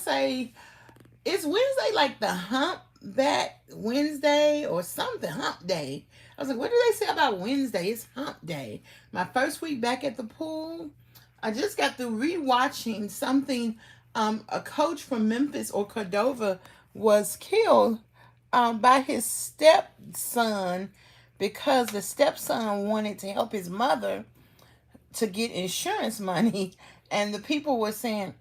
say, is Wednesday like the hump back Wednesday or something? Hump day. I was like, what do they say about Wednesday? It's hump day. My first week back at the pool, I just got through rewatching something. A coach from Memphis or Cordova was killed by his stepson because the stepson wanted to help his mother to get insurance money, and the people were saying,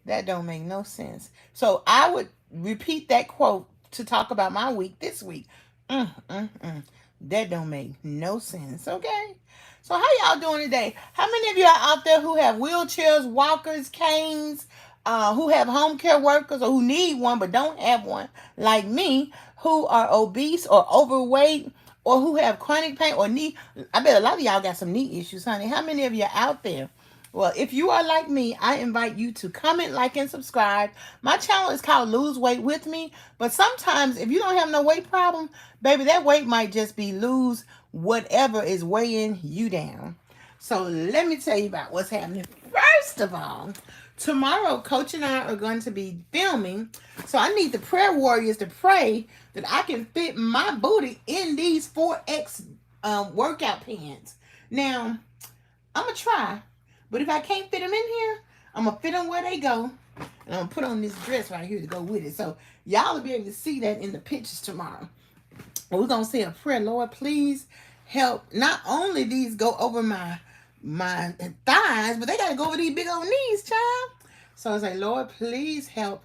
that don't make no sense. So I would repeat that quote to talk about my week this week. That don't make no sense. Okay. So how y'all doing today? How many of you are out there who have wheelchairs, walkers, canes, who have home care workers or who need one but don't have one, like me, who are obese or overweight or who have chronic pain or knee? I bet a lot of y'all got some knee issues, honey. How many of you are out there? Well, if you are like me, I invite you to comment, like, and subscribe. My channel is called Lose Weight With Me. But sometimes, if you don't have no weight problem, baby, that weight might just be lose whatever is weighing you down. So let me tell you about what's happening. First of all, tomorrow, Coach and I are going to be filming. So I need the prayer warriors to pray that I can fit my booty in these 4X workout pants. Now, I'm going to try. But if I can't fit them in here, I'm going to fit them where they go. And I'm going to put on this dress right here to go with it. So y'all will be able to see that in the pictures tomorrow. And we're going to say a prayer. Lord, please help. Not only these go over my thighs, but they got to go over these big old knees, child. So I was like, Lord, please help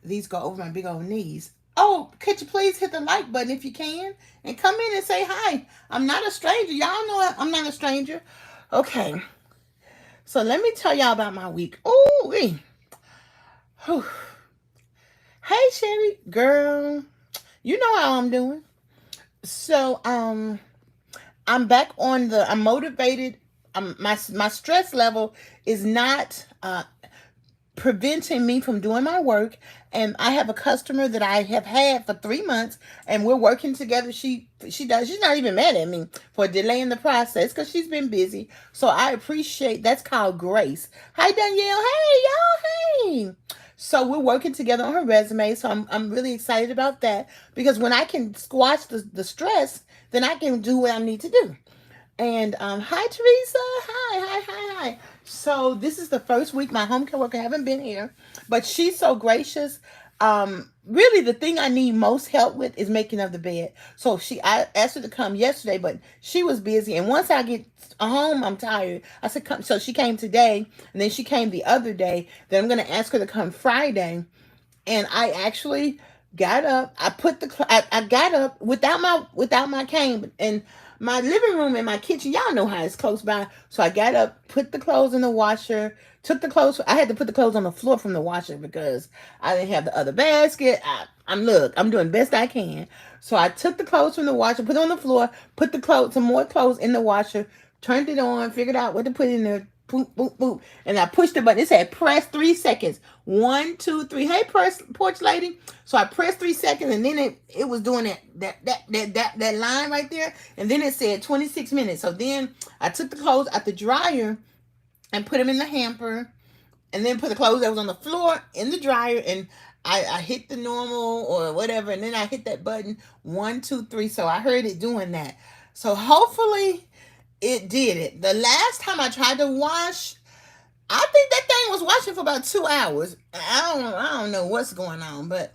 these go over my big old knees. Oh, could you please hit the like button if you can? And come in and say hi. I'm not a stranger. Y'all know I'm not a stranger. Okay. So let me tell y'all about my week. Ooh, hey, Sherry, girl, you know how I'm doing. So I'm back on I'm motivated. My stress level is not preventing me from doing my work. And I have a customer that I have had for 3 months, and we're working together. She's not even mad at me for delaying the process because she's been busy. So I appreciate, that's called grace. Hi Danielle. Hey y'all. Hey. So we're working together on her resume. So I'm really excited about that, because when I can squash the stress, then I can do what I need to do. And hi Teresa. Hi. So this is the first week my home care worker haven't been here, but she's so gracious. Really the thing I need most help with is making of the bed. So I asked her to come yesterday, but she was busy. And once I get home, I'm tired. I said, come. So she came today, and then she came the other day. Then I'm going to ask her to come Friday. And I actually got up. I got up without my cane, and my living room and my kitchen, y'all know how it's close by. So I got up, put the clothes in the washer, I had to put the clothes on the floor from the washer because I didn't have the other basket. I'm doing best I can. So I took the clothes from the washer, put it on the floor, put some more clothes in the washer, turned it on, figured out what to put in there. Boop, boop, boop. And I pushed the button. It said press 3 seconds. 1, 2, 3. Hey, porch lady. So I pressed 3 seconds, and then it was doing that line right there. And then it said 26 minutes. So then I took the clothes out the dryer and put them in the hamper, and then put the clothes that was on the floor in the dryer, and I hit the normal or whatever, and then I hit that button 1, 2, 3. So I heard it doing that. So hopefully it did it. The last time I tried to wash, I think that thing was washing for about 2 hours. I don't know what's going on, but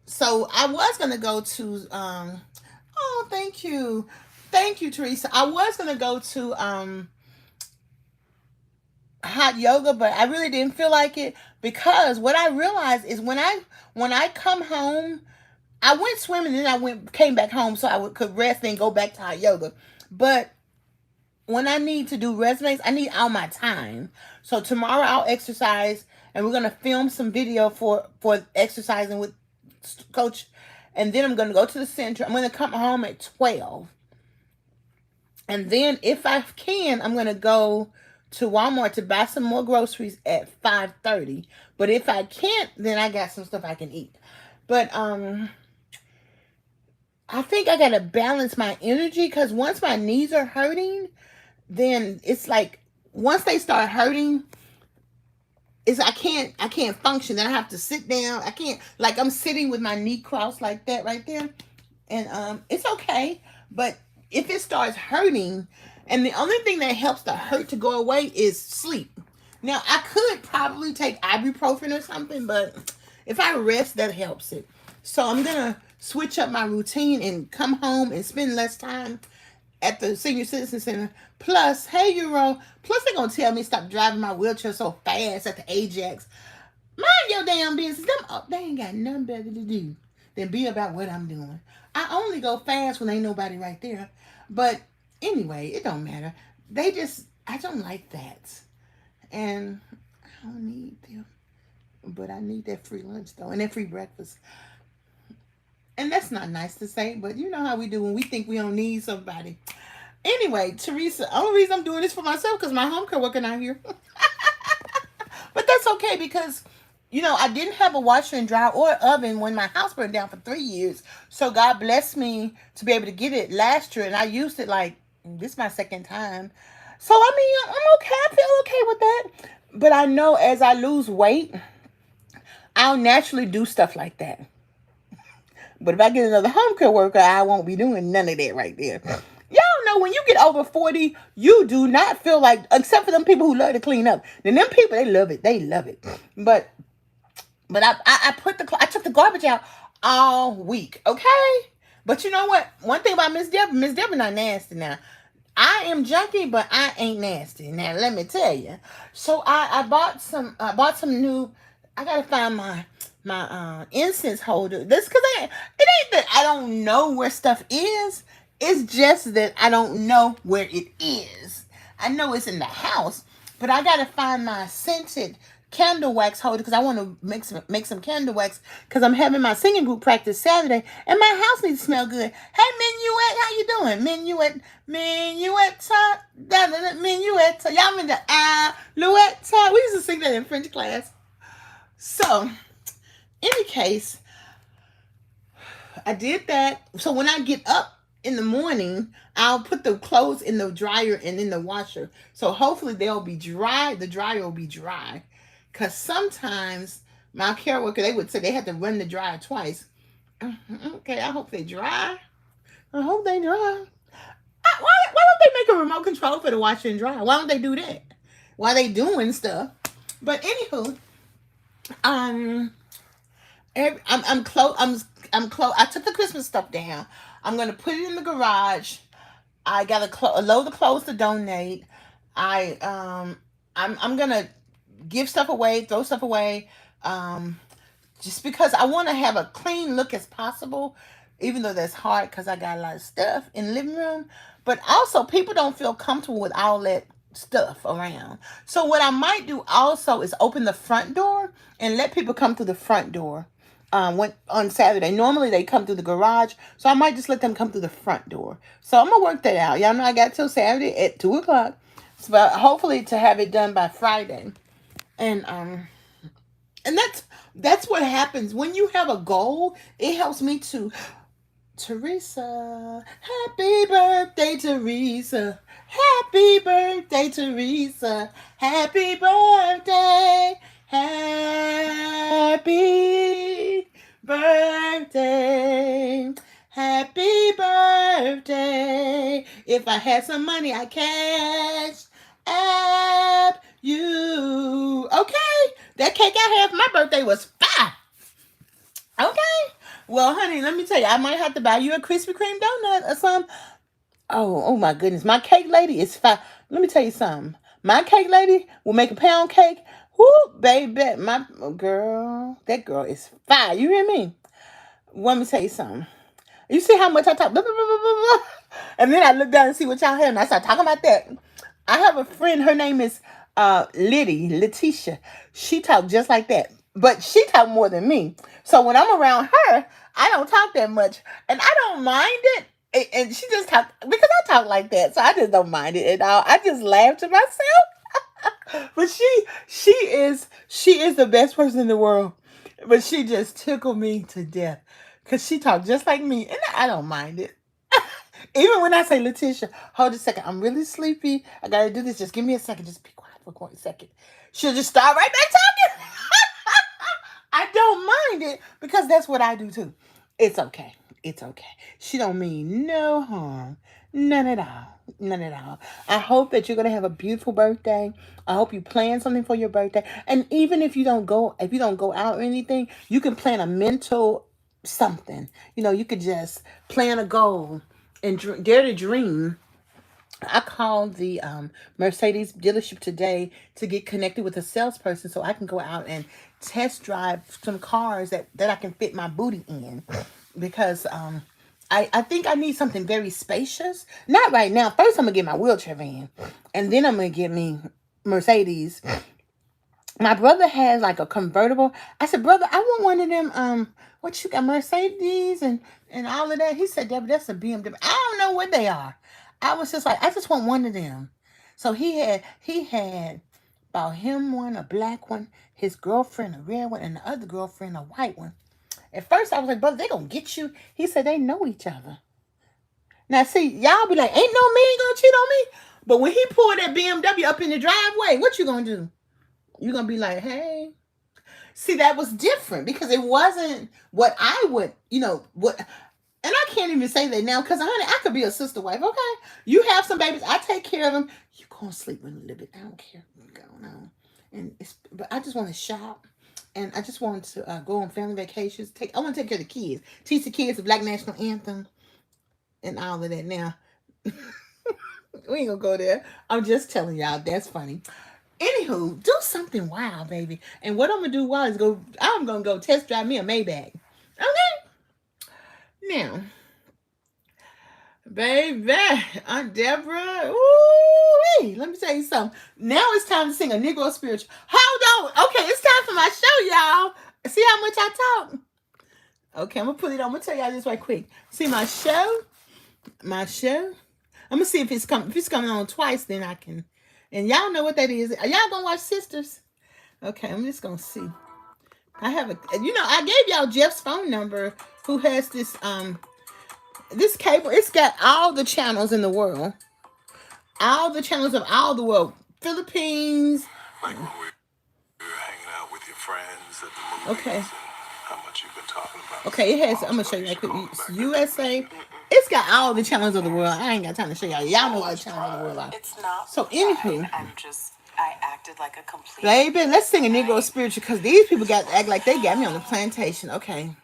so I was gonna go to oh, thank you, Teresa. I was gonna go to hot yoga, but I really didn't feel like it, because what I realized is when I come home, I went swimming and then came back home so I could rest and go back to hot yoga, but when I need to do resumes, I need all my time. So tomorrow I'll exercise, and we're gonna film some video for exercising with Coach, and then I'm gonna go to the center. I'm gonna come home at 12, and then if I can, I'm gonna go to Walmart to buy some more groceries at 5:30. But if I can't, then I got some stuff I can eat. But I think I gotta balance my energy, because once my knees are hurting, then it's like once they start hurting, is I can't function. Then I have to sit down. I can't, like, I'm sitting with my knee crossed like that right there, and it's okay. But if it starts hurting, and the only thing that helps the hurt to go away is sleep. Now I could probably take ibuprofen or something, but if I rest, that helps it. So I'm gonna switch up my routine and come home and spend less time at the senior citizen center. Plus, hey Euro, plus they're gonna tell me stop driving my wheelchair so fast at the Ajax. Mind your damn business. They ain't got nothing better to do than be about what I'm doing. I only go fast when ain't nobody right there. But anyway, it don't matter. I don't like that. And I don't need them. But I need that free lunch though, and that free breakfast. And that's not nice to say, but you know how we do when we think we don't need somebody. Anyway, Teresa, only reason I'm doing this for myself because my home care working out here. But that's okay because, I didn't have a washer and dryer or oven when my house burned down for 3 years. So God blessed me to be able to get it last year, and I used it like this is my second time. So I mean, I'm okay. I feel okay with that. But I know as I lose weight, I'll naturally do stuff like that. But if I get another home care worker, I won't be doing none of that right there. Y'all know when you get over 40, you do not feel like, except for them people who love to clean up. Then them people, they love it. They love it. But I took the garbage out all week, okay? But you know what? One thing about Miss Deborah not nasty now. I am junky, but I ain't nasty. Now let me tell you. So I bought some new. I gotta find my incense holder. This because it ain't that I don't know where stuff is. It's just that I don't know where it is. I know it's in the house, but I gotta find my scented candle wax holder because I want to make some candle wax because I'm having my singing group practice Saturday and my house needs to smell good. Hey Minuet, how you doing? Minuet, Minuet. Y'all in the Alouette. We used to sing that in French class. So, any case, I did that. So when I get up in the morning, I'll put the clothes in the dryer and in the washer. So hopefully they'll be dry. The dryer will be dry. Because sometimes my care worker, they would say they had to run the dryer twice. Okay, I hope they dry. I hope they dry. Why don't they make a remote control for the washer and dryer? Why don't they do that? While they doing stuff. But anywho, I'm close. I'm close. I took the Christmas stuff down. I'm gonna put it in the garage. I got a load of clothes to donate. I'm gonna give stuff away, throw stuff away, just because I want to have a clean look as possible. Even though that's hard because I got a lot of stuff in the living room, but also people don't feel comfortable with all that stuff around. So what I might do also is open the front door and let people come through the front door. When on Saturday, normally they come through the garage, so I might just let them come through the front door. So I'm gonna work that out. Y'all know I got till Saturday at 2:00, so, but hopefully to have it done by Friday. And that's what happens when you have a goal. It helps me to. Teresa, happy birthday, Teresa. Happy birthday, Teresa. Happy birthday. Happy birthday. Happy birthday. If I had some money, I cash app you. Okay, that cake I had for my birthday was fire. Okay. Well, honey, let me tell you, I might have to buy you a Krispy Kreme donut or something. Oh my goodness. My cake lady is fine. Let me tell you something. My cake lady will make a pound cake. Whoo, baby. My girl, that girl is fine. You hear me? Let me tell you something. You see how much I talk? Blah, blah, blah, blah, blah. And then I look down and see what y'all have, and I start talking about that. I have a friend. Her name is Letitia. She talks just like that. But she talk more than me. So when I'm around her, I don't talk that much. And I don't mind it. And she just talk because I talk like that. So I just don't mind it at all. I just laugh to myself. But she is the best person in the world. But she just tickled me to death. Because she talk just like me. And I don't mind it. Even when I say, Letitia, hold a second. I'm really sleepy. I got to do this. Just give me a second. Just be quiet for a second. She'll just start right back talking. it because that's what I do too. It's okay. It's okay. She don't mean no harm. None at all. None at all. I hope that you're gonna have a beautiful birthday. I hope you plan something for your birthday. And even if you don't go out or anything, you can plan a mental something. You could just plan a goal and dare to dream. I called the Mercedes dealership today to get connected with a salesperson so I can go out and test drive some cars that I can fit my booty in. Because I think I need something very spacious. Not right now. First, I'm going to get my wheelchair van. And then I'm going to get me Mercedes. My brother has like a convertible. I said, brother, I want one of them. What you got, Mercedes and all of that? He said, Debbie, that's a BMW. I don't know what they are. I was just like, I just want one of them. So he had bought him one, a black one, his girlfriend a red one, and the other girlfriend a white one. At first, I was like, brother, they gonna get you. He said they know each other. Now, see, y'all be like, ain't no man gonna cheat on me. But when he pulled that BMW up in the driveway, what you gonna do? You gonna be like, hey. See, that was different because it wasn't what I would, what. And I can't even say that now because, honey, I could be a sister wife. Okay, you have some babies, I take care of them. You go and sleep with them a little bit. I don't care what's going on. But I just want to shop, and I just want to go on family vacations. I want to take care of the kids, teach the kids the Black National Anthem, and all of that. Now, we ain't gonna go there. I'm just telling y'all that's funny. Anywho, do something wild, baby. And what I'm gonna do wild is I'm gonna go test drive me a Maybach. Okay. Now, baby, Aunt Deborah. Ooh, hey, let me tell you something. Now it's time to sing a Negro spiritual. Hold on. Okay, it's time for my show, y'all. See how much I talk? Okay, I'm gonna put it on. I'm gonna tell y'all this right quick. See my show? My show? I'm gonna see if it's coming. If it's coming on twice, then I can. And y'all know what that is. Are y'all gonna watch Sisters? Okay, I'm just gonna see. I have I gave y'all Jeff's phone number, who has this cable. It's got all the channels in the world. All the channels of all the world. Philippines. Like when we were hanging out with your friends at the movies. Okay. How much you've been talking about. Okay, it has. I'm gonna show you that quick. USA. It's got all the channels of the world. I ain't got time to show y'all. Y'all know what the channels of the world are. It's not. So anywho, I acted like a complete. Baby, let's sing a Negro spiritual because these people got to act like they got me on the plantation. Okay.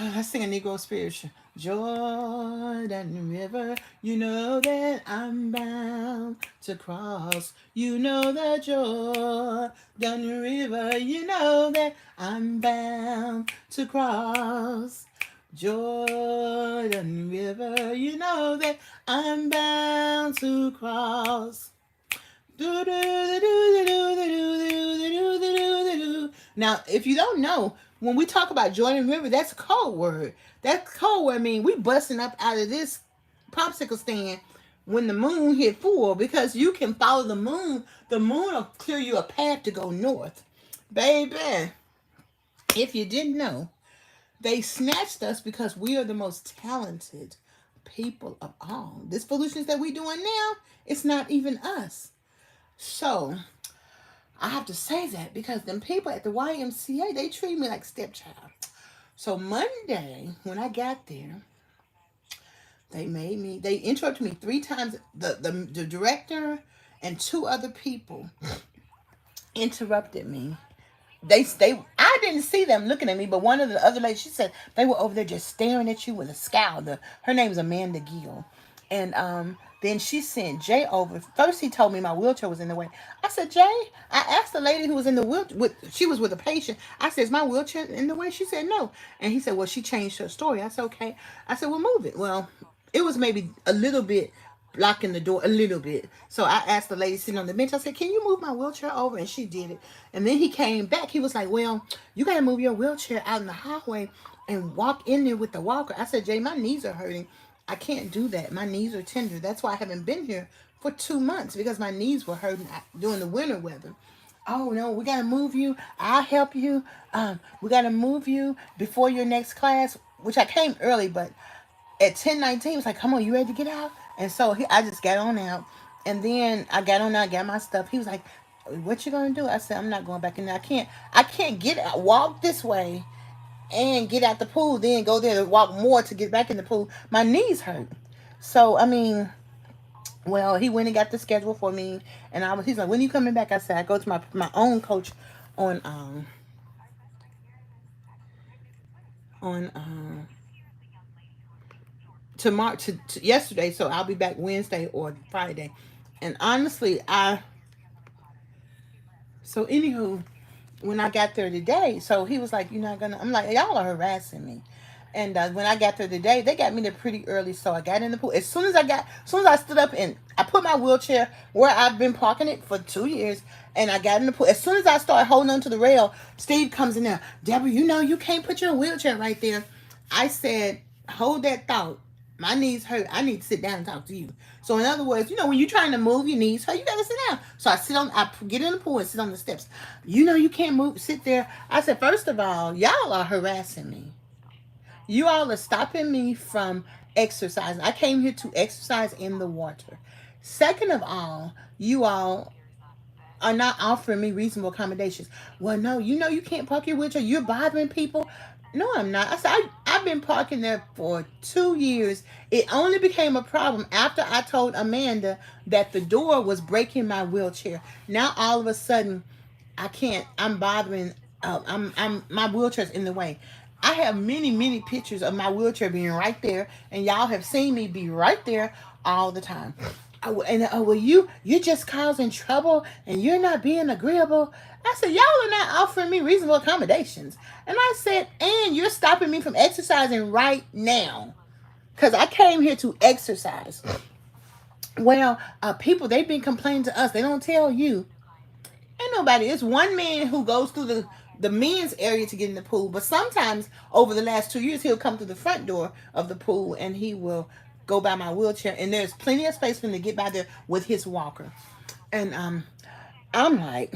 Let's sing a Negro spiritual. Jordan River, you know that I'm bound to cross. You know the Jordan River, you know that I'm bound to cross. Jordan River, you know that I'm bound to cross. Now, if you don't know, when we talk about Jordan River, that's a code word. That code word means we busting up out of this popsicle stand when the moon hit full, because you can follow the moon. The moon will clear you a path to go north. Baby, if you didn't know, they snatched us because we are the most talented people of all. This foolishness that we doing now, it's not even us. So, I have to say that because them people at the YMCA, they treat me like stepchild. So Monday, when I got there, they interrupted me 3 times. The director and 2 other people interrupted me. I didn't see them looking at me, but one of the other ladies, she said they were over there just staring at you with a scowl. Her name's Amanda Gill. And then she sent Jay over. First, he told me my wheelchair was in the way. I said, Jay, I asked the lady who was in the wheelchair, she was with a patient. I said, is my wheelchair in the way? She said, no. And he said, well, she changed her story. I said, okay. I said, well, move it. Well, it was maybe a little bit blocking the door, a little bit. So I asked the lady sitting on the bench, I said, can you move my wheelchair over? And she did it. And then he came back. He was like, well, you got to move your wheelchair out in the hallway and walk in there with the walker. I said, Jay, my knees are hurting. I can't do that. My knees are tender. That's why I haven't been here for 2 months, because my knees were hurting during the winter weather. Oh, no, we got to move you. I'll help you. We got to move you before your next class, which I came early, but at 10:19, he was like, come on, you ready to get out? And so I just got on out. And then I got on out, got my stuff. He was like, what you gonna do? I said, I'm not going back in there. I can't get out, walk this way and get out the pool, then go there to walk more to get back in the pool. My knees hurt. So I mean, well, he went and got the schedule for me, and he's like, when are you coming back? I said, I go to my own coach on on tomorrow to yesterday, so I'll be back Wednesday or Friday. And honestly, anywho, when I got there today, so he was like, "You're not gonna." I'm like, "Y'all are harassing me." And when I got there today, they got me there pretty early, so I got in the pool. As soon as I stood up and I put my wheelchair where I've been parking it for 2 years, and I got in the pool. As soon as I started holding on to the rail, Steve comes in there. Deborah, you know you can't put your wheelchair right there. I said, hold that thought. My knees hurt. I need to sit down and talk to you. So in other words, when you're trying to move your knees hurt, you gotta sit down. So I get in the pool and sit on the steps. You can't move, sit there. I said, first of all, y'all are harassing me. You all are stopping me from exercising. I came here to exercise in the water. Second of all, you all are not offering me reasonable accommodations. Well, no, you can't park your wheelchair. You're bothering people. No, I'm not. I said, I've been parking there for 2 years. It only became a problem after I told Amanda that the door was breaking my wheelchair. Now, all of a sudden, I can't. I'm bothering. My wheelchair's in the way. I have many, many pictures of my wheelchair being right there, and y'all have seen me be right there all the time. Oh, and well, you're just causing trouble, and you're not being agreeable. I said, y'all are not offering me reasonable accommodations, and I said, and you're stopping me from exercising right now, because I came here to exercise. Well, people they've been complaining to us. They don't tell you. Ain't nobody. It's one man who goes through the men's area to get in the pool. But sometimes over the last 2 years, he'll come to the front door of the pool and he will go by my wheelchair. And there's plenty of space for him to get by there with his walker. And I'm like,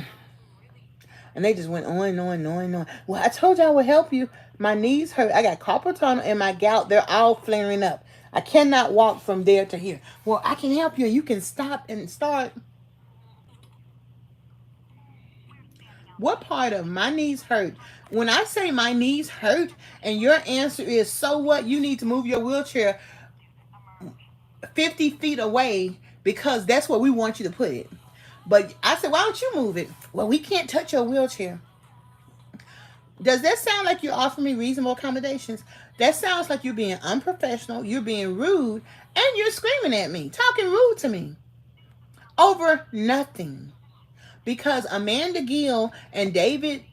and they just went on and on and on and on. Well, I told you I would help you. My knees hurt. I got carpal tunnel and my gout. They're all flaring up. I cannot walk from there to here. Well, I can help you. You can stop and start. What part of my knees hurt? When I say my knees hurt and your answer is, so what? You need to move your wheelchair 50 feet away because that's where we want you to put it. But I said, why don't you move it? Well, we can't touch your wheelchair. Does that sound like you're offering me reasonable accommodations? That sounds like you're being unprofessional, you're being rude, and you're screaming at me, talking rude to me over nothing. Because Amanda Gill and David,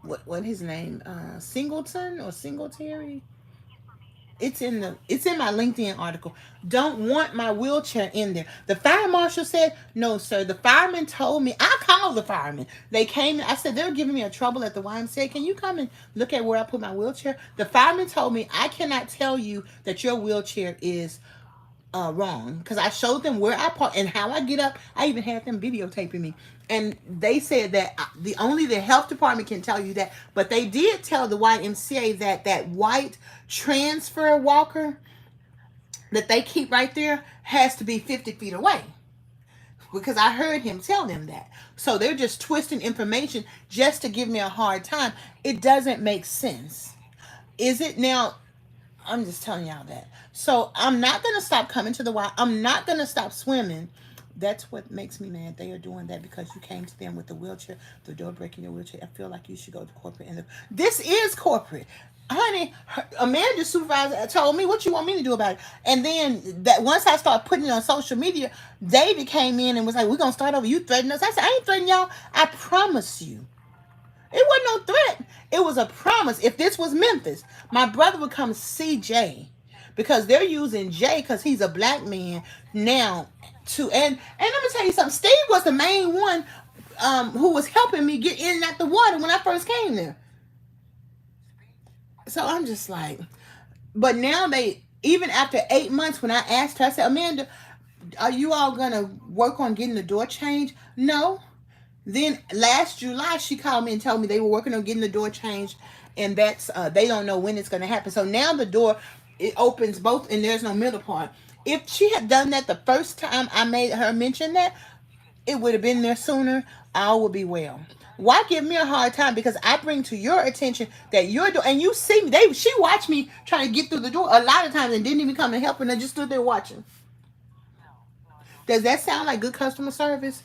what his name, Singleton or Singletary, it's in my LinkedIn article. Don't want my wheelchair in there. The fire marshal said, no, sir. The fireman told me. I called the firemen. They came. I said, they're giving me a trouble at the YMCA. Can you come and look at where I put my wheelchair? The fireman told me, I cannot tell you that your wheelchair is wrong, because I showed them where I park and how I get up. I even had them videotaping me, and they said that the health department can tell you that, but they did tell the YMCA that that white transfer walker that they keep right there has to be 50 feet away, because I heard him tell them that. So they're just twisting information just to give me a hard time. It doesn't make sense. Is it now? I'm just telling y'all that. So I'm not gonna stop coming to the Y. I'm not gonna stop swimming. That's what makes me mad. They are doing that because you came to them with the wheelchair, the door breaking your wheelchair. I feel like you should go to corporate. And this is corporate, honey. Amanda's supervisor told me what you want me to do about it. And then that once I started putting it on social media, David came in and was like, "We're gonna start over. You threatened us." I said, "I ain't threatening y'all. I promise you." It wasn't no threat. It was a promise. If this was Memphis, my brother would come see Jay, because they're using Jay because he's a black man now and I'm gonna tell you something. Steve was the main one who was helping me get in and out the water when I first came there. So I'm just like, but now they, even after 8 months, when I asked her, I said, Amanda, are you all gonna work on getting the door changed? No. Then last July, she called me and told me they were working on getting the door changed, and that's they don't know when it's going to happen. So now the door, it opens both, and there's no middle part. If she had done that the first time I made her mention that, it would have been there sooner, all would be well. Why give me a hard time? Because I bring to your attention that you're doing, and you see me. She watched me trying to get through the door a lot of times and didn't even come and help, and I just stood there watching. Does that sound like good customer service?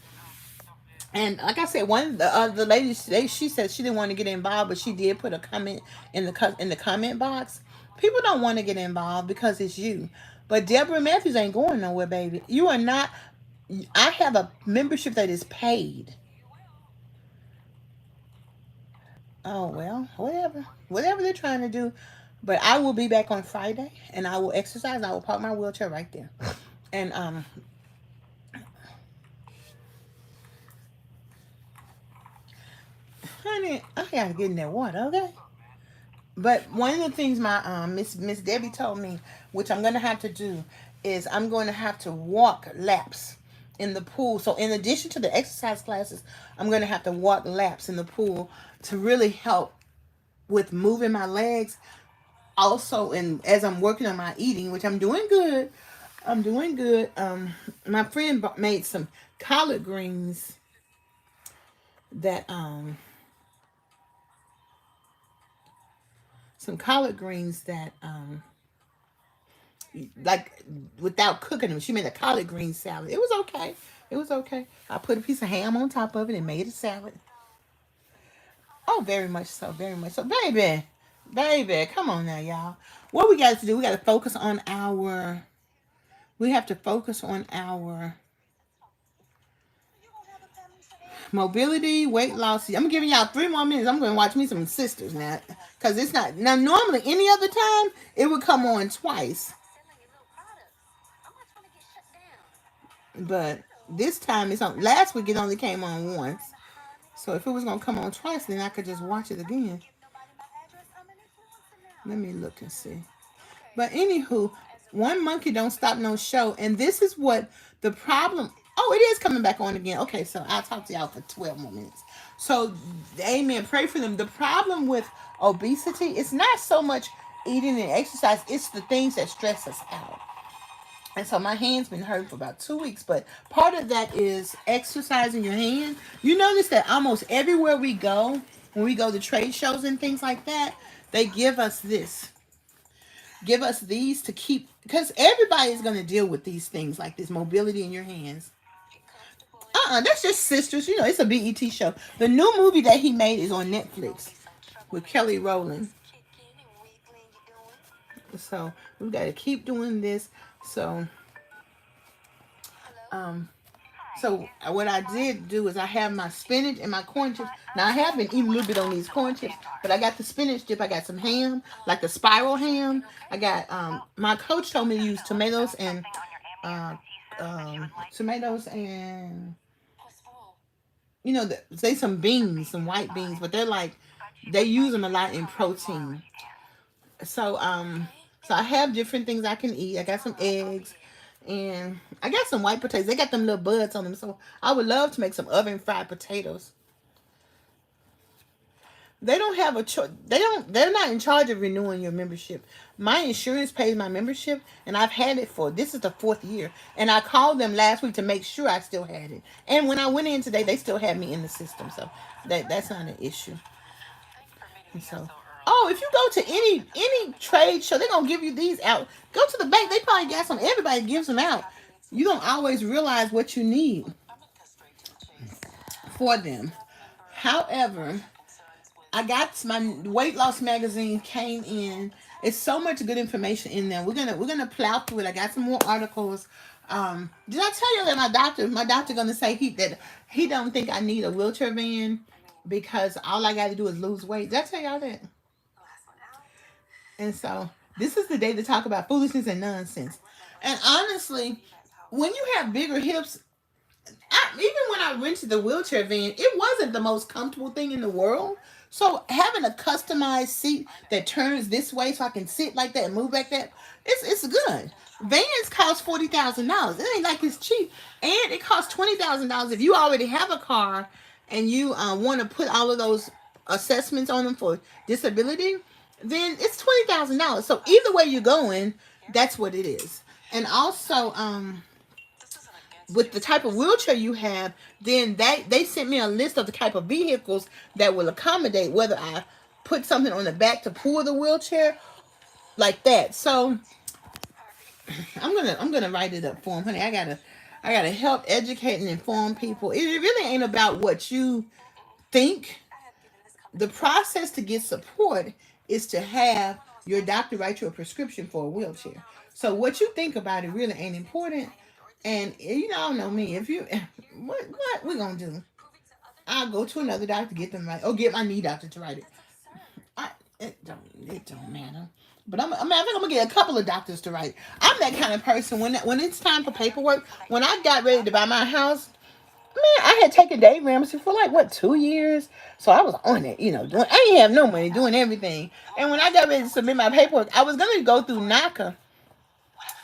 And like I said, one of the ladies today, she said she didn't want to get involved, but she did put a comment in the comment box. People don't want to get involved because it's you. But Deborah Matthews ain't going nowhere, baby. You are not. I have a membership that is paid. Oh well, whatever they're trying to do. But I will be back on Friday, and I will exercise. I will park my wheelchair right there, and honey, I gotta get in that water, okay? But one of the things my Miss Debbie told me, which I'm gonna have to do, is I'm going to have to walk laps in the pool. So in addition to the exercise classes, I'm gonna have to walk laps in the pool to really help with moving my legs. Also, and as I'm working on my eating, which I'm doing good, I'm doing good. My friend made some collard greens that some collard greens that like without cooking them. She made a collard green salad. It was okay. It was okay. I put a piece of ham on top of it and made a salad. Oh, very much so. Very much so. Baby. Baby. Come on now, y'all. What we got to do, we got to focus on our, we have to focus on our mobility, weight loss. I'm giving y'all 3 more minutes. I'm going to watch me some sisters now. Because it's not, now normally any other time, it would come on twice. But this time it's on, last week it only came on once. So if it was going to come on twice, then I could just watch it again. Let me look and see. But anywho, one monkey don't stop no show. And this is what the problem. Oh, it is coming back on again. Okay, so I'll talk to y'all for 12 more minutes. So, amen. Pray for them. The problem with obesity, it's not so much eating and exercise. It's the things that stress us out. And so my hand's been hurting for about 2 weeks. But part of that is exercising your hand. You notice that almost everywhere we go, when we go to trade shows and things like that, they give us this. Give us these to keep, because everybody is going to deal with these things like this mobility in your hands. That's just sisters. You know, it's a BET show. The new movie that he made is on Netflix with Kelly Rowland. So we got to keep doing this. So, so what I did do is I have my spinach and my corn chips. Now I have been eating a little bit on these corn chips, but I got the spinach dip. I got some ham, like the spiral ham. I got my coach told me to use tomatoes and tomatoes and you know say some beans, some white beans, but they're like they use them a lot in protein. So so I have different things I can eat. I got some eggs. And I got some white potatoes. They got them little buds on them. So I would love to make some oven fried potatoes. They don't have a choice. They're not in charge of renewing your membership. My insurance pays my membership, and I've had it for, this is the 4th year. And I called them last week to make sure I still had it. And when I went in today, they still had me in the system. So that's not an issue. And so, oh, if you go to any trade show, they're gonna give you these out. Go to the bank, they probably got some. Everybody gives them out. You don't always realize what you need for them. However, I got my weight loss magazine came in. It's so much good information in there. We're gonna plow through it. I got some more articles. Did I tell you that my doctor gonna say he don't think I need a wheelchair van because all I got to do is lose weight. Did I tell y'all that? And so this is the day to talk about foolishness and nonsense. And honestly, when you have bigger hips, even when I rented the wheelchair van, it wasn't the most comfortable thing in the world. So having a customized seat that turns this way so I can sit like that and move like that, it's good. Vans cost $40,000. It ain't like it's cheap, and it costs $20,000 if you already have a car and you want to put all of those assessments on them for disability. Then it's $20,000. So either way you're going, that's what it is. And also, with the type of wheelchair you have, then they sent me a list of the type of vehicles that will accommodate whether I put something on the back to pull the wheelchair like that. So I'm gonna write it up for him, honey. I gotta help educate and inform people. It really ain't about what you think. The process to get support is to have your doctor write you a prescription for a wheelchair. So what you think about it really ain't important. And you all know me. If you what we gonna do? I'll go to another doctor, get them right, or get my knee doctor to write it. I, it don't matter. But I think I'm gonna get a couple of doctors to write. I'm that kind of person when it's time for paperwork. When I got ready to buy my house, man, I had taken Dave Ramsey for like what 2 years, so I was on it. Doing, I didn't have no money, doing everything. And when I got ready to submit my paperwork, I was gonna go through NACA.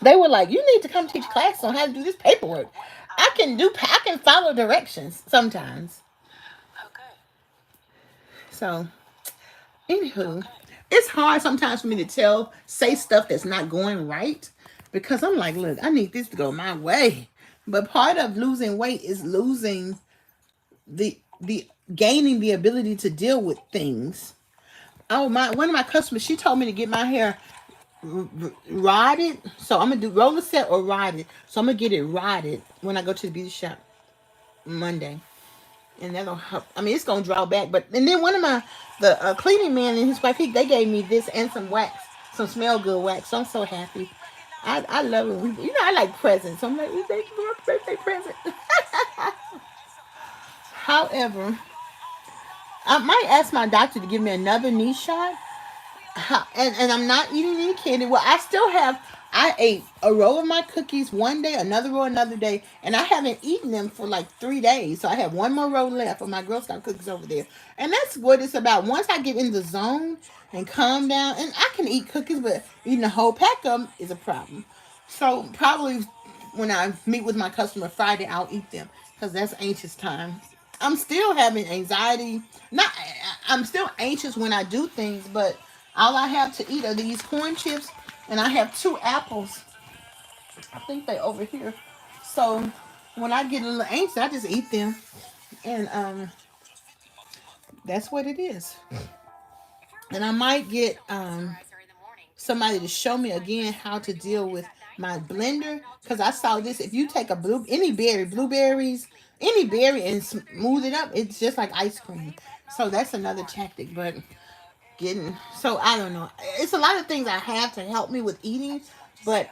They were like, "You need to come teach class on how to do this paperwork." I can follow directions sometimes. Okay. So, anywho, it's hard sometimes for me to say stuff that's not going right because I'm like, look, I need this to go my way. But part of losing weight is losing the gaining the ability to deal with things. Oh my! One of my customers, she told me to get my hair rotted. So I'm gonna do roller set or rotted. So I'm gonna get it rotted when I go to the beauty shop Monday, and that'll help. I mean, it's gonna draw back. But and then one of the cleaning man and his wife, they gave me this and some wax, some smell good wax. So I'm so happy. I love it. I like presents. So I'm like, thank you for my birthday present. However, I might ask my doctor to give me another knee shot. And I'm not eating any candy. Well, I ate a row of my cookies one day, another row another day, and I haven't eaten them for like 3 days. So I have one more row left of my Girl Scout cookies over there. And that's what it's about. Once I get in the zone and calm down, and I can eat cookies, but eating a whole pack of them is a problem. So probably when I meet with my customer Friday, I'll eat them because that's anxious time. I'm still having anxiety. Not, I'm still anxious when I do things, but all I have to eat are these corn chips, and I have 2 apples. I think they over here. So when I get a little anxious, I just eat them, and that's what it is. And I might get somebody to show me again how to deal with my blender because I saw this. If you take blueberries, any berry, and smooth it up, it's just like ice cream. So that's another tactic. But I don't know. It's a lot of things I have to help me with eating, but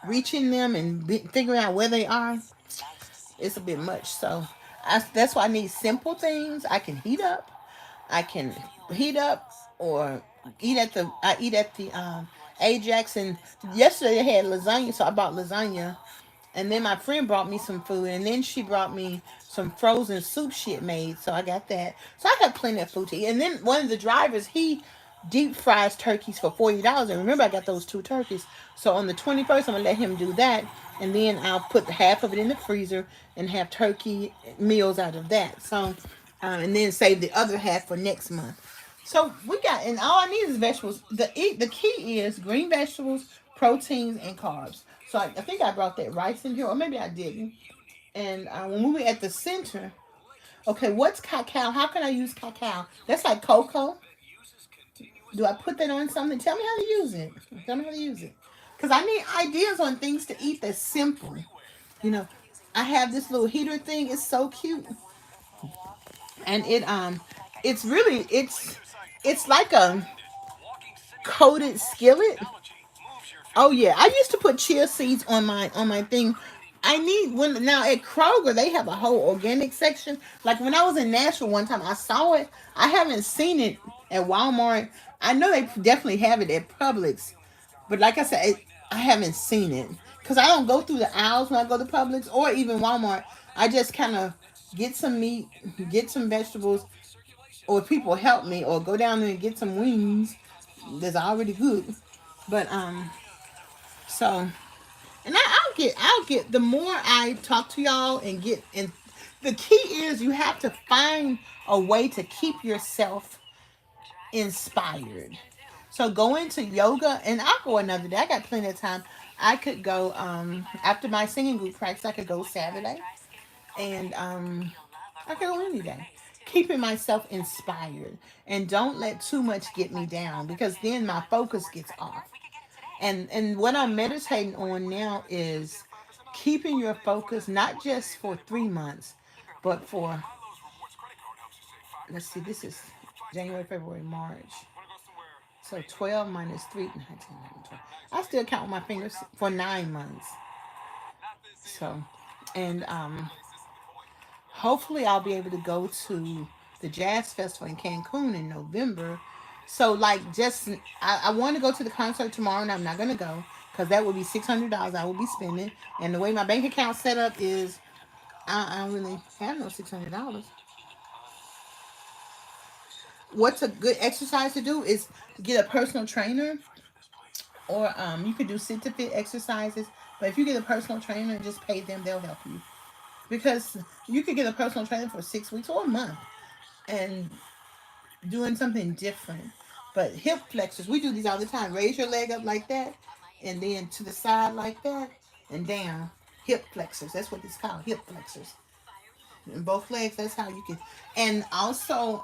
reaching them and figuring out where they are, it's a bit much. So that's why I need simple things. I can heat up or eat at the Ajax. And yesterday they had lasagna, so I bought lasagna. And then my friend brought me some food, and then she brought me some frozen soup she had made, so I got that. So I have plenty of food to eat. And then one of the drivers, he deep fries turkeys for $40. And remember, I got those 2 turkeys. So on the 21st, I'm gonna let him do that, and then I'll put half of it in the freezer and have turkey meals out of that. So, and then save the other half for next month. So we got, and all I need is vegetables. The key is green vegetables, proteins, and carbs. So I think I brought that rice in here, or maybe I didn't. And when we were at the center, okay, what's cacao? How can I use cacao? That's like cocoa. Do I put that on something? Tell me how to use it. Tell me how to use it. Because I need ideas on things to eat that's simple. You know, I have this little heater thing. It's so cute, and it's like a coated skillet. Oh yeah, I used to put chia seeds on my thing. I need when now at Kroger they have a whole organic section. Like when I was in Nashville one time, I saw it. I haven't seen it at Walmart. I know they definitely have it at Publix, but like I said, I haven't seen it because I don't go through the aisles when I go to Publix or even Walmart. I just kind of get some meat, get some vegetables, or people help me, or go down there and get some wings. That's already good, but so and I'll get the more I talk to y'all and get and the key is you have to find a way to keep yourself inspired. So go into yoga, and I'll go another day. I got plenty of time. I could go after my singing group practice. I could go Saturday, and I could go any day. Keeping myself inspired, and don't let too much get me down, because then my focus gets off. And what I'm meditating on now is keeping your focus not just for 3 months, but for, let's see, this is January, February, March. So 12 minus 3, 19, 12. I still count with my fingers for 9 months. So, and hopefully I'll be able to go to the jazz festival in Cancun in November. So like, just I want to go to the concert tomorrow, and I'm not gonna go because that would be $600 I will be spending. And the way my bank account set up is, I don't really have no $600. What's a good exercise to do is get a personal trainer, or you could do sit to fit exercises. But if you get a personal trainer and just pay them, they'll help you, because you could get a personal trainer for 6 weeks or a month and doing something different. But hip flexors, we do these all the time. Raise your leg up like that, and then to the side like that, and down. Hip flexors. That's what it's called. Hip flexors. And both legs. That's how you can. And also,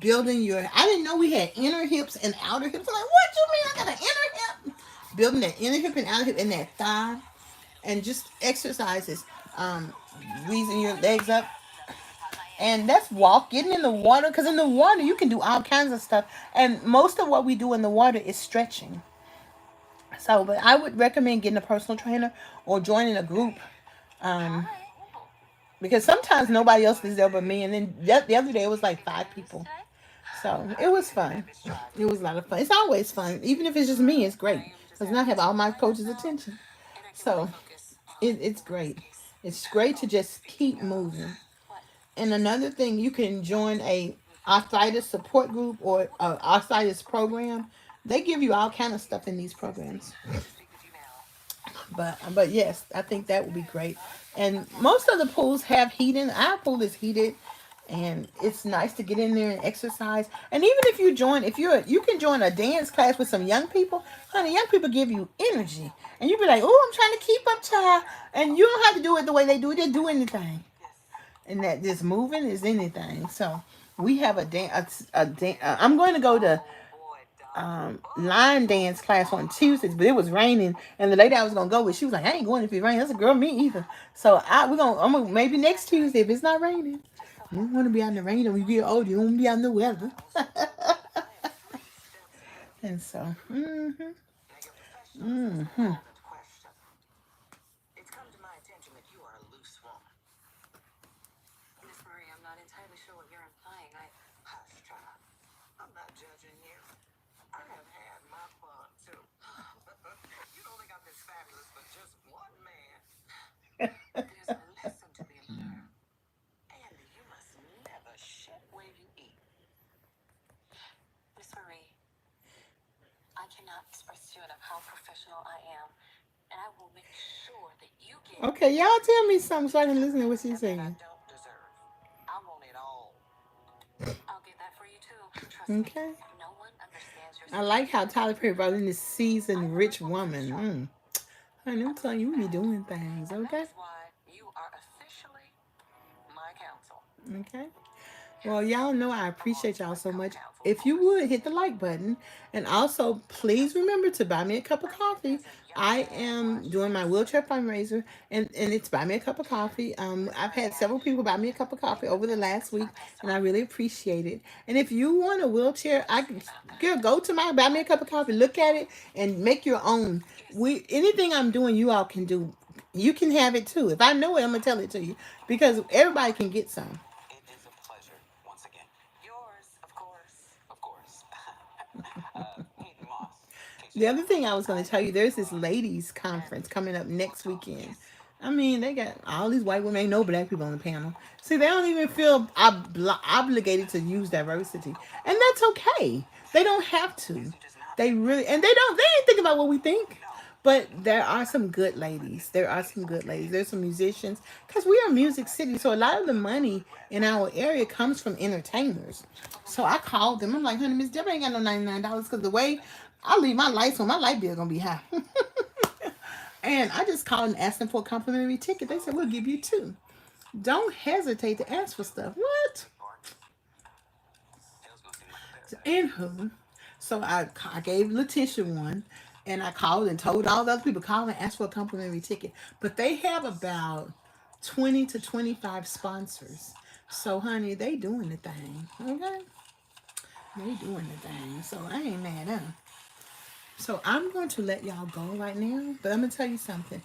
building your. I didn't know we had inner hips and outer hips. I'm like, what you mean? I got an inner hip. Building that inner hip and outer hip and that thigh, and just exercises. Um, Raising your legs up, and that's walk, getting in the water, because in the water you can do all kinds of stuff, and most of what we do in the water is stretching. So but I would recommend getting a personal trainer or joining a group, um, because sometimes nobody else is there but me, and then the other day it was like 5 people. So it was fun. It was a lot of fun. It's always fun, even if it's just me. It's great because now I have all my coach's attention. So it's great. It's great to just keep moving. And another thing, you can join a arthritis support group or a arthritis program. They give you all kind of stuff in these programs. But yes, I think that would be great. And most of the pools have heating. Our pool is heated, and it's nice to get in there and exercise. And even if you join, if you can join a dance class with some young people, honey. Young people give you energy, and you be like, "Oh, I'm trying to keep up, child." And you don't have to do it the way they do it. They do anything, and that just moving is anything. So we have a dance. I'm going to go to line dance class on Tuesdays, but it was raining, and the lady I was gonna go with, she was like, "I ain't going if it rains." I said, "Girl, me either." So I'm gonna maybe next Tuesday if it's not raining. You don't want to be out in the rain, and we get older. You don't want to be out in the weather. And so, mm-hmm. It's come to my attention that you are a loose woman. Miss Marie, I'm not entirely sure what you're implying. Hush, child. I'm not judging you. I have had my fun too. You don't think I'm this fabulous for just one man. There's a lesson to be learned. Andy, you must never shit where you eat. Miss Marie, I cannot express to you enough how professional I am, and I will make sure that you get Okay, y'all tell me something so I can listen to what she's everything I saying. don't deserve. I want it all. I'll get that for you too. Trust me. Okay. No one understands your I like how situation. Tyler Perry brought in this I seasoned am rich much more than woman. strong. Honey, I'm I telling believe you, we be fast. doing things, And that okay? is why you are officially my counsel. Okay. Well, y'all know I appreciate y'all My so much. co-counsel, of If you course. would hit the like button, and also please remember to buy me a cup of I think coffee. there's a young I man am watching doing my us. wheelchair fundraiser, and it's buy me a cup of coffee. Miss I've Marie, had several people buy me a cup of make coffee the over the best last of my week, best and I offer. really appreciate it. And if you want a wheelchair, girl, go to my buy me a cup of coffee, look at it, and make your own. Yes. We anything I'm doing, you all can do. You can have it too. If I know it, I'm gonna tell it to you, because everybody can get some. It is a pleasure once again. Yours, of course. Of course. Peyton Moss, in case you The didn't other know. thing I was going to I tell you, am there's this your ladies and conference coming up we'll next talk. weekend. Yes. I mean, they got all these white women, ain't no black people on the panel. See, they don't even feel obligated to use diversity, and that's okay. They don't have to. Yes, it does not. They really, and they don't. They ain't thinking about what we think. No. But there are some good ladies. There are some good ladies. There's some musicians because we are Music City. So a lot of the money in our area comes from entertainers. So I called them. I'm like, honey, Miss Deborah ain't got no $99 because the way I leave my lights on, my light bill gonna be high. And I just called and asked them for a complimentary ticket. They said, we'll give you two. Don't hesitate to ask for stuff. What? Anywho, so I gave Letitia one, and I called and told all the other people call and ask for a complimentary ticket. But they have about 20 to 25 sponsors. So honey, they doing the thing. Okay, they doing the thing. So I ain't mad at them. So I'm going to let y'all go right now, but I'm gonna tell you something.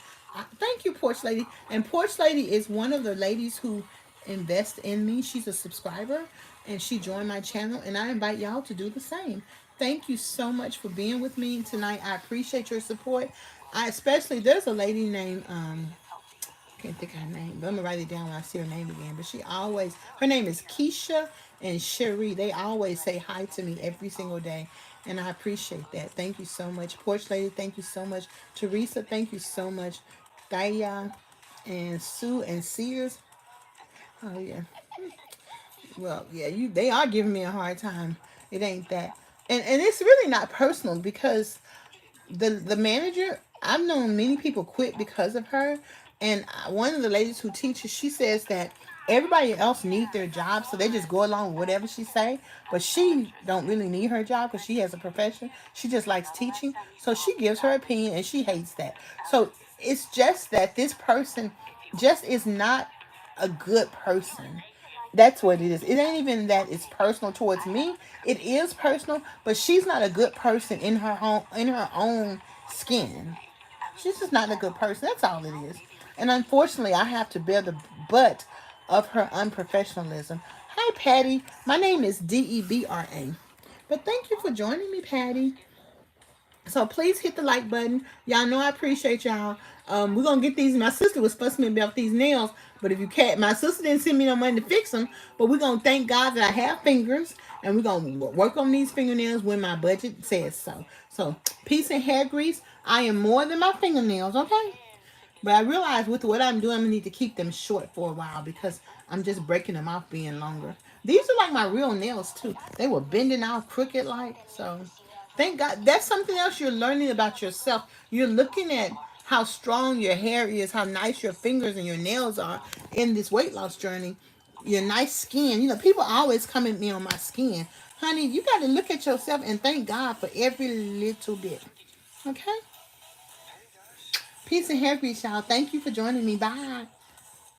Thank you, Porch Lady. And Porch Lady is one of the ladies who invest in me. She's a subscriber, and she joined my channel. And I invite y'all to do the same. Thank you so much for being with me tonight. I appreciate your support. I especially there's a lady named can't think of her name, but I'm gonna write it down when I see her name again. But her name is Keisha and Cherie. They always say hi to me every single day, and I appreciate that. Thank you so much, Porch Lady. Thank you so much, Teresa. Thank you so much, Thaya and Sue and Sears. Oh yeah, well yeah, they are giving me a hard time. It ain't that, and it's really not personal because the manager, I've known many people quit because of her, and one of the ladies who teaches, she says that everybody else need their job, so they just go along with whatever she say, but she don't really need her job because she has a profession. She just likes teaching, so she gives her opinion and she hates that. So it's just that this person just is not a good person. That's what it is. It ain't even that it's personal towards me. It is personal, but she's not a good person in her own skin. She's just not a good person. That's all it is. And unfortunately, I have to bear the butt of her unprofessionalism. Hi, Patty. My name is Debra. But thank you for joining me, Patty. So please hit the like button. Y'all know I appreciate y'all. We're gonna get these. My sister was fussing me about these nails, but if you can't, my sister didn't send me no money to fix them. But we're gonna thank God that I have fingers, and we're gonna work on these fingernails when my budget says so. So peace and hair grease. I am more than my fingernails, okay? But I realize with what I'm doing, I'm gonna need to keep them short for a while because I'm just breaking them off being longer. These are like my real nails too. They were bending out crooked like so. Thank God. That's something else you're learning about yourself. You're looking at how strong your hair is, how nice your fingers and your nails are in this weight loss journey. Your nice skin. You know, people always come at me on my skin. Honey, you got to look at yourself and thank God for every little bit. Okay? Peace and hair grease, y'all. Thank you for joining me. Bye.